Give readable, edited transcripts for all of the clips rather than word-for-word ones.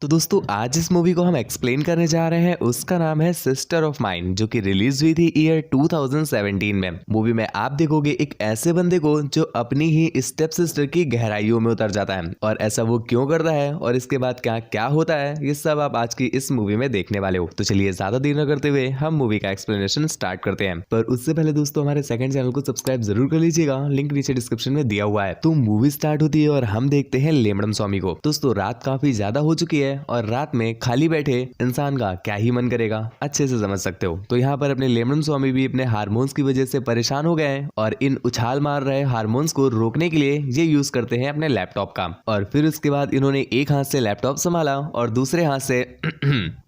तो दोस्तों आज इस मूवी को हम एक्सप्लेन करने जा रहे हैं। उसका नाम है सिस्टर ऑफ माइन, जो कि रिलीज हुई थी ईयर 2017 में। मूवी में आप देखोगे एक ऐसे बंदे को जो अपनी ही स्टेप सिस्टर की गहराइयों में उतर जाता है, और ऐसा वो क्यों करता है और इसके बाद क्या क्या होता है, ये सब आप आज की इस मूवी में देखने वाले हो। तो चलिए ज्यादा देर न करते हुए हम मूवी का एक्सप्लेनेशन स्टार्ट करते हैं। पर उससे पहले दोस्तों हमारे सेकंड चैनल को सब्सक्राइब जरूर कर लीजिएगा, लिंक नीचे डिस्क्रिप्शन में दिया हुआ है। तो मूवी स्टार्ट होती है और हम देखते हैं लेमड़म स्वामी को। दोस्तों रात काफी ज्यादा हो चुकी है और रात में खाली बैठे इंसान का क्या ही मन करेगा, अच्छे से समझ सकते हो। तो यहाँ पर अपने लेमड़म स्वामी भी अपने हार्मोन्स की वजह से परेशान हो गए हैं और इन उछाल मार रहे हार्मोन्स को रोकने के लिए ये यूज करते हैं अपने लैपटॉप का। और फिर उसके बाद इन्होंने एक हाथ से लैपटॉप संभाला और दूसरे हाथ से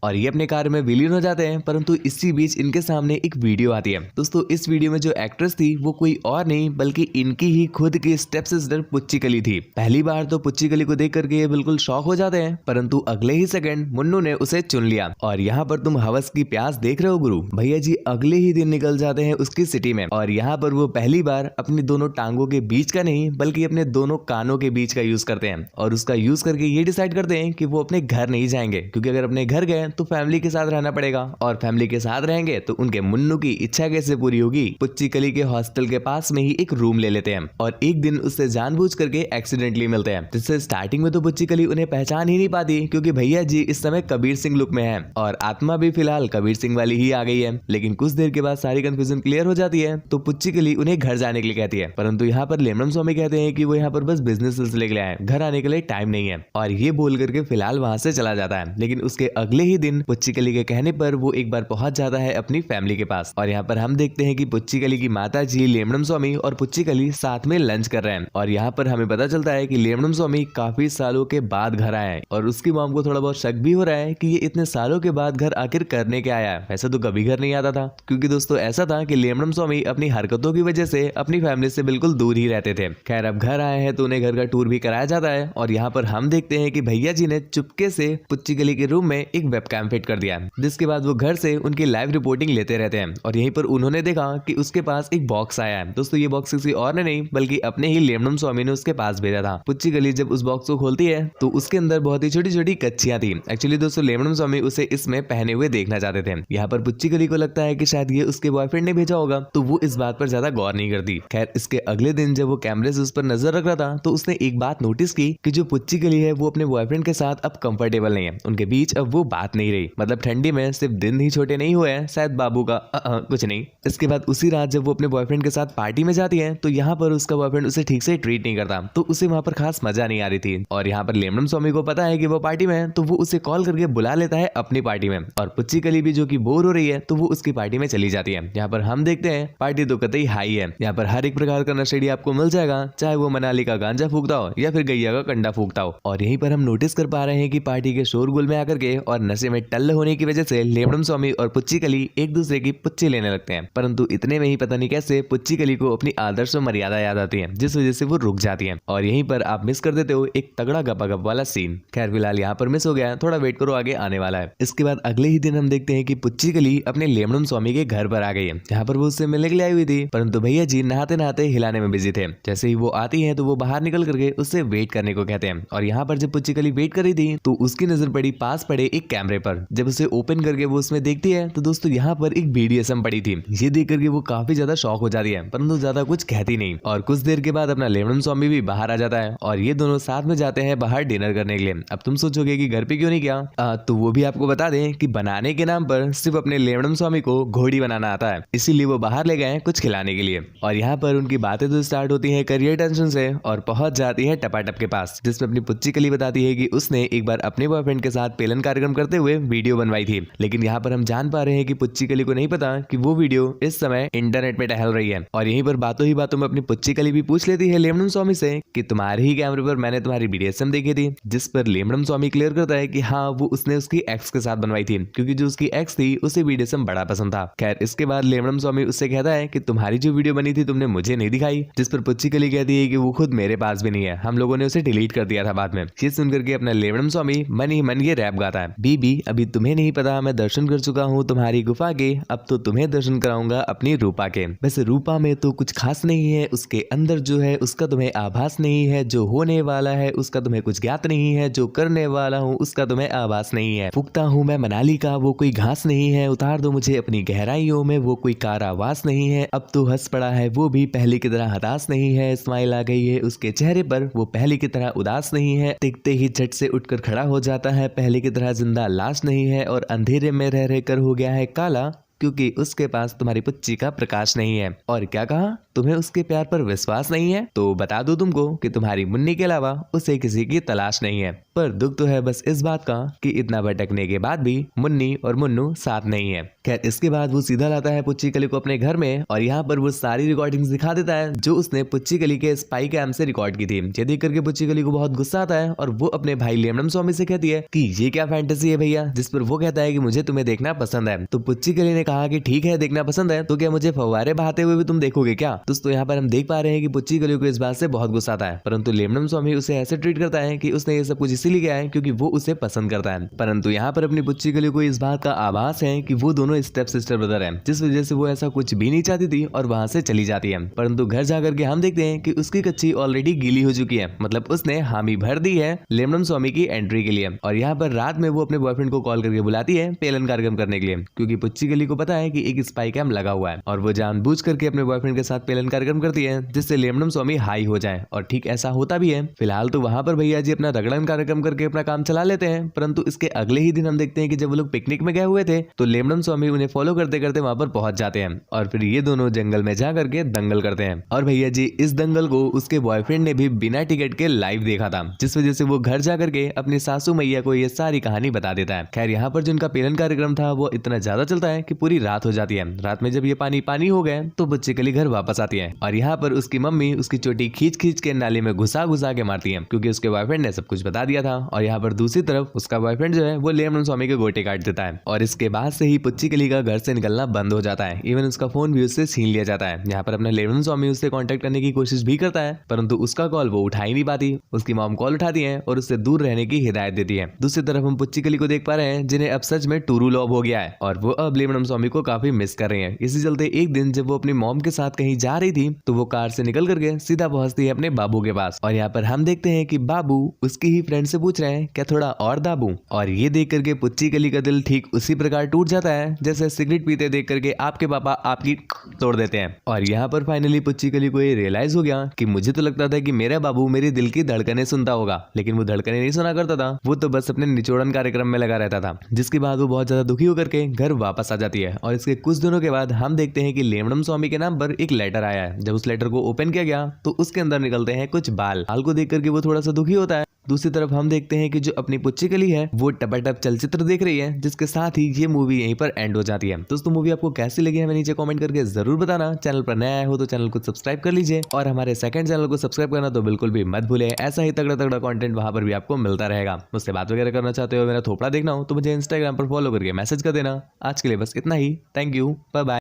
और ये अपने कार्य में विलीन हो जाते हैं। परंतु इसी बीच इनके सामने एक वीडियो आती है। दोस्तों इस वीडियो में जो एक्ट्रेस थी वो कोई और नहीं बल्कि इनकी ही खुद की स्टेप सिस्टर पुच्चीकली थी। पहली बार तो पुच्चीकली को देख करके ये बिल्कुल शॉक हो जाते हैं, परंतु अगले ही सेकंड मुन्नू ने उसे चुन लिया। और यहाँ पर तुम हवस की प्यास देख रहे हो गुरु भैया जी, अगले ही दिन निकल जाते हैं उसकी सिटी में। और यहाँ पर वो पहली बार अपनी दोनों टांगों के बीच का नहीं बल्कि अपने दोनों कानों के बीच का यूज करते हैं। और उसका यूज करके ये डिसाइड करते हैं कि वो अपने घर नहीं जाएंगे, क्योंकि अगर अपने घर गए तो फैमिली के साथ रहना पड़ेगा, और फैमिली के साथ रहेंगे तो उनके मुन्नू की इच्छा कैसे पूरी होगी। पुच्चीकली के हॉस्टल के पास में ही एक रूम ले लेते हैं और एक दिन उससे जानबूझ करके एक्सीडेंटली मिलते हैं, जिससे स्टार्टिंग में तो पुच्चीकली उन्हें पहचान ही नहीं पाती, क्योंकि भैया जी इस समय कबीर सिंह लुक में है और आत्मा भी फिलहाल कबीर सिंह वाली ही आ गई है। लेकिन कुछ देर के बाद सारी कंफ्यूजन क्लियर हो जाती है तो पुच्चीकली उन्हें घर जाने के लिए कहती है। परंतु यहाँ पर लेमड़म स्वामी कहते हैं कि वो यहाँ पर बस बिजनेस सिलसिले के लिए आए, घर आने के लिए टाइम नहीं है, और ये बोल करके फिलहाल वहां से चला जाता है। लेकिन उसके अगले ही दिन पुच्चीकली के कहने पर वो एक बार पहुंच जाता है अपनी फैमिली के पास। और यहाँ पर हम देखते हैं कि पुच्चीकली की माता जी, लेमड़म स्वामी और पुच्चीकली साथ में लंच कर रहे हैं। और यहाँ पर हमें पता चलता है कि लेमड़म स्वामी काफी सालों के बाद घर आए हैं और उसकी मॉम को थोड़ा बहुत शक भी हो रहा है कि ये इतने सालों के बाद घर आखिर करने के आया है। वैसे तो कभी घर नहीं आता था, क्योंकि दोस्तों ऐसा था कि लेमड़म स्वामी अपनी हरकतों की वजह से अपनी फैमिली से बिल्कुल दूर ही रहते थे। खैर अब घर आए हैं तो उन्हें घर का टूर भी कराया जाता है। और यहाँ पर हम देखते हैं कि भैया जी ने चुपके से पुच्चीकली के रूम में एक वेबकैम फिट कर दिया, जिसके बाद वो घर से उनकी लाइव रिपोर्टिंग लेते रहते हैं। और यहीं पर उन्होंने देखा कि उसके पास एक बॉक्स आया है। दोस्तों ये बॉक्स किसी और ने नहीं बल्कि अपने ही लेमड़म स्वामी ने उसके पास भेजा था। पुच्चीकली जब उस बॉक्स को खोलती है तो उसके अंदर बहुत ही छोटी छोटी कच्चियां थी। एक्चुअली दोस्तों लेमड़म स्वामी उसे इसमें पहने हुए देखना चाहते थे। यहाँ पर पुच्चीकली को लगता है कि शायद ये उसके बॉयफ्रेंड ने भेजा होगा, तो वो इस बात पर ज्यादा गौर नहीं करती। खैर इसके अगले दिन जब वो कैमरे से उस पर नजर रख रहा था तो उसने एक बात नोटिस की कि जो पुच्चीकली है वो अपने बॉयफ्रेंड के साथ अब कंफर्टेबल नहीं है, उनके बीच अब वो बात नहीं रही। मतलब ठंडी में सिर्फ दिन ही छोटे नहीं हुए हैं, शायद बाबू का कुछ नहीं। इसके बाद उसी रात जब वो अपने बॉयफ्रेंड के साथ पार्टी में जाती है तो यहाँ पर उसका बॉयफ्रेंड उसे ठीक से ट्रीट नहीं करता, तो उसे वहां पर खास मजा नहीं आ रही थी। और यहाँ पर लेमड़म स्वामी को पता है कि वो पार्टी में है, तो वो उसे कॉल करके बुला लेता है अपनी पार्टी में। और पुच्चीकली भी जो कि बोर हो रही है तो वो उसकी पार्टी में चली जाती है। यहाँ पर हम देखते हैं पार्टी तो कतई हाई है। यहाँ पर हर एक प्रकार का नशेड़ी आपको मिल जाएगा, चाहे वो मनाली का गांजा फूकता हो या फिर गैया का कंडा फूकता हो। और यहीं पर हम नोटिस कर पा रहे हैं कि पार्टी के शोरगुल में आकर के और नशे में टल्ल होने की वजह से लेमड़म स्वामी और पुच्चीकली एक दूसरे की पुच्ची लेने लगते हैं। परंतु इतने में ही पता नहीं कैसे पुच्चीकली को अपनी आदर्श और मर्यादा याद आती है, जिस वजह से वो रुक जाती है। और यहीं पर आप मिस कर देते हो एक तगड़ा गपा गप वाला सीन। खैर फिलहाल यहाँ पर मिस हो गया, थोड़ा वेट करो आगे आने वाला है। इसके बाद अगले ही दिन हम देखते हैं कि पुच्चीकली अपने लेमड़म स्वामी के घर पर आ गई है, जहाँ पर वो उससे मिलने के लिए आई हुई थी। परंतु भैया जी नहाते नहाते हिलाने में बिजी थे। जैसे ही वो आती है तो वो बाहर निकल करके उससे वेट करने को कहते हैं। और यहाँ पर जब पुच्चीकली वेट कर रही थी तो उसकी नजर पड़ी पास पड़े एक कैमरे पर। जब उसे ओपन करके वो उसमें देखती है तो दोस्तों यहाँ पर एक BDSM पड़ी थी। ये देख करके वो काफी ज्यादा शॉक हो जाती है, परंतु ज्यादा कुछ कहती नहीं। और कुछ देर के बाद अपना लेमड़म स्वामी भी बाहर आ जाता है और ये दोनों साथ में जाते हैं बाहर डिनर करने के लिए। अब तुम सोचोगे कि घर पे क्यों नहीं किया, तो वो भी आपको बता दें कि बनाने के नाम पर सिर्फ अपने लेमड़म स्वामी को घोड़ी बनाना आता है, इसीलिए वो बाहर ले गए कुछ खिलाने के लिए। और यहाँ पर उनकी बातें तो स्टार्ट होती है करियर टेंशन से और पहुंच जाती है टपाटप के पास, जिसमें अपनी पुच्चीकली बताती है कि उसने एक बार अपने बॉयफ्रेंड के साथ पेलन कार्यक्रम करते हुए वीडियो बनवाई थी। लेकिन यहाँ पर हम जान पा रहे हैं कि पुच्चीकली को नहीं पता कि वो वीडियो इस समय इंटरनेट में टहल रही है। और यहीं पर बातों ही बातों में अपनी पुच्चीकली भी पूछ लेती है लेमड़म स्वामी से कि तुम्हारे ही कैमरे पर मैंने तुम्हारी BDSM देखी थी, जिस पर लेमड़म स्वामी क्लियर करता है कि हाँ वो उसने उसकी एक्स के साथ बनवाई थी, क्योंकि जो उसकी एक्स थी उसे BDSM बड़ा पसंद था। खैर इसके बाद लेमड़म स्वामी उससे कहता है कि तुम्हारी जो वीडियो बनी थी तुमने मुझे नहीं दिखाई, जिस पर पुच्चीकली कहती है कि वो खुद मेरे पास भी नहीं है, हम लोगों ने उसे डिलीट कर दिया था बाद में। ये सुनकर के अपना लेमड़म स्वामी मन ही मन ये रैप गाता है, बीबी अभी तुम्हें नहीं पता मैं दर्शन कर चुका हूँ तुम्हारी गुफा के, अब तो तुम्हें दर्शन कराऊंगा अपनी रूपा के। वैसे रूपा में तो कुछ खास नहीं है, उसके अंदर जो है उसका तुम्हें आभास नहीं है, जो होने वाला है उसका तुम्हें कुछ ज्ञात नहीं है, जो करने वाला वाला हूँ उसका तुम्हें आभास नहीं है। फूकता हूँ मैं मनाली का वो कोई घास नहीं है, उतार दो मुझे अपनी गहराइयों में वो कोई कारावास नहीं है। अब तो हंस पड़ा है वो भी पहले की तरह हताश नहीं है, स्माइल आ गई है उसके चेहरे पर वो पहले की तरह उदास नहीं है। दिखते ही झट से उठकर खड़ा हो जाता है, पहले की तरह जिंदा लाश नहीं है और अंधेरे में रह रहकर हो गया है काला, क्योंकि उसके पास तुम्हारी पुच्ची का प्रकाश नहीं है। और क्या कहा, तुम्हें उसके प्यार पर विश्वास नहीं है? तो बता दूं तुमको कि तुम्हारी मुन्नी के अलावा उसे किसी की तलाश नहीं है। पर दुख तो है बस इस बात का कि इतना भटकने के बाद भी मुन्नी और मुन्नू साथ नहीं है। खैर इसके बाद वो सीधा लाता है पुच्ची कली को अपने घर में और यहाँ पर वो सारी रिकॉर्डिंग्स दिखा देता है जो उसने पुच्ची कली के स्पाई कैम से रिकॉर्ड की थी। ये देख करके पुच्ची कली को बहुत गुस्सा आता है और वो अपने भाई लेमनम स्वामी से कहती है कि ये क्या फैंटेसी है भैया, जिस पर वो कहता है कि मुझे तुम्हें देखना पसंद है। तो पुच्ची कली ने कहा कि ठीक है देखना पसंद है, तो क्या मुझे फव्वारे बहाते हुए भी तुम देखोगे क्या? दोस्तों यहाँ पर हम देख पा रहे हैं कि पुच्ची कली को इस बात से बहुत गुस्सा आता है, परंतु लेमनम स्वामी उसे ऐसे ट्रीट करता है कि उसने ये सब कुछ इसीलिए किया है क्योंकि वो उसे पसंद करता है। परंतु यहाँ पर अपनी पुच्ची कली को इस बात का आभास है कि वो दोनों स्टेप सिस्टर ब्रदर हैं, जिस वजह से वो ऐसा कुछ भी नहीं चाहती थी और वहां से चली जाती है। परंतु घर जाकर के हम देखते हैं कि उसकी कच्ची ऑलरेडी गीली हो चुकी है, मतलब उसने हामी भर दी है लेमनम स्वामी की एंट्री के लिए। और यहाँ पर रात में वो अपने बॉयफ्रेंड को कॉल करके बुलाती है पेलन कार्यक्रम करने के लिए, क्योंकि पुच्ची कली को पता है कि एक स्पाई कैम लगा हुआ है और वो जानबूझ करके अपने बॉयफ्रेंड के साथ पेलन कार्यक्रम करती है जिससे लेमनम स्वामी हाई हो जाए। और ठीक ऐसा होता भी है। फिलहाल तो वहां पर भैया जी अपना रगड़न कार्यक्रम करके अपना काम चला लेते हैं, परंतु इसके अगले ही दिन हम देखते हैं कि जब वो लोग पिकनिक में गए हुए थे तो लेमनम स्वामी उन्हें फॉलो करते करते वहां पर पहुंच जाते हैं और फिर ये दोनों जंगल में जा करके दंगल करते हैं। और भैया जी इस दंगल को उसके बॉयफ्रेंड ने भी बिना टिकट के लाइव देखा था, जिस वजह से वो घर जा करके अपनी सासू मैया को ये सारी कहानी बता देता है। खैर यहाँ पर जो उनका पेलन कार्यक्रम था वो इतना ज्यादा चलता है कि पूरी रात हो जाती है। रात में जब ये पानी पानी हो गए तो बच्चे कली घर वापस आती है और यहाँ पर उसकी मम्मी उसकी चोटी खींच खींच के नाले में घुसा घुसा के मारती है, क्योंकि उसके बॉयफ्रेंड ने सब कुछ बता दिया था। और यहाँ पर दूसरी तरफ उसका बॉयफ्रेंड जो है वो लेमनम स्वामी के गोटे काट देता है और इसके बाद से ही पुच्ची कली का घर से निकलना बंद हो जाता है। इवन उसका फोन भी उससे छीन लिया जाता है। यहाँ पर अपने लेमनम स्वामी उससे कांटेक्ट करने की कोशिश भी करता है, परंतु उसका कॉल वो उठा ही नहीं पाती। उसकी मॉम कॉल उठाती है और उससे दूर रहने की हिदायत देती है। दूसरी तरफ हम पुच्ची कली को देख पा रहे हैं जिन्हें अब सच में टूरू लॉब हो गया है और वो अब लेमनम स्वामी को काफी मिस कर रहे हैं। इसी चलते एक दिन जब वो अपनी मॉम के साथ कहीं जा रही थी तो वो कार से निकल करके सीधा पहुंचती है अपने बाबू के पास और यहाँ पर हम देखते हैं कि बाबू उसकी ही फ्रेंड से पूछ रहे हैं क्या थोड़ा और दाबू। और ये देख करके पुच्ची कली का दिल ठीक उसी प्रकार टूट जाता है जैसे सिगरेट पीते देख करके आपके पापा आपकी तोड़ देते हैं। और यहाँ पर फाइनली पुच्ची कली को ये रियलाइज हो गया कि मुझे तो लगता था कि मेरा बाबू मेरे दिल की धड़कनें सुनता होगा, लेकिन वो धड़कनें नहीं सुना करता था, वो तो बस अपने निचोड़न कार्यक्रम में लगा रहता था। जिसके बाद वो बहुत ज्यादा दुखी होकर के घर वापस आ जाती है और इसके कुछ दिनों के बाद हम देखते हैं कि लेमनम स्वामी के नाम पर एक लेटर आया है। जब उस लेटर को ओपन किया गया तो उसके अंदर निकलते हैं कुछ बाल को देख करके वो थोड़ा सा दुखी होता है। दूसरी तरफ हम देखते हैं कि जो अपनी पुच्ची कली है वो टपाटप चलचित्र देख रही है, जिसके साथ ही ये मूवी यहीं पर एंड हो जाती है। दोस्तों मूवी आपको कैसी लगी हमें नीचे कमेंट करके जरूर बताना। चैनल पर नया आए हो तो चैनल को सब्सक्राइब कर लीजिए और हमारे सेकंड चैनल को सब्सक्राइब करना तो बिल्कुल भी मत भूले। ऐसा ही तगड़ा तगड़ा कंटेंट वहां पर भी आपको मिलता रहेगा। मुझसे बात वगैरह करना चाहते हो, मेरा थोपड़ा देखना हो तो मुझे इंस्टाग्राम पर फॉलो करके मैसेज कर देना। आज के लिए बस इतना ही। Thank you, bye bye.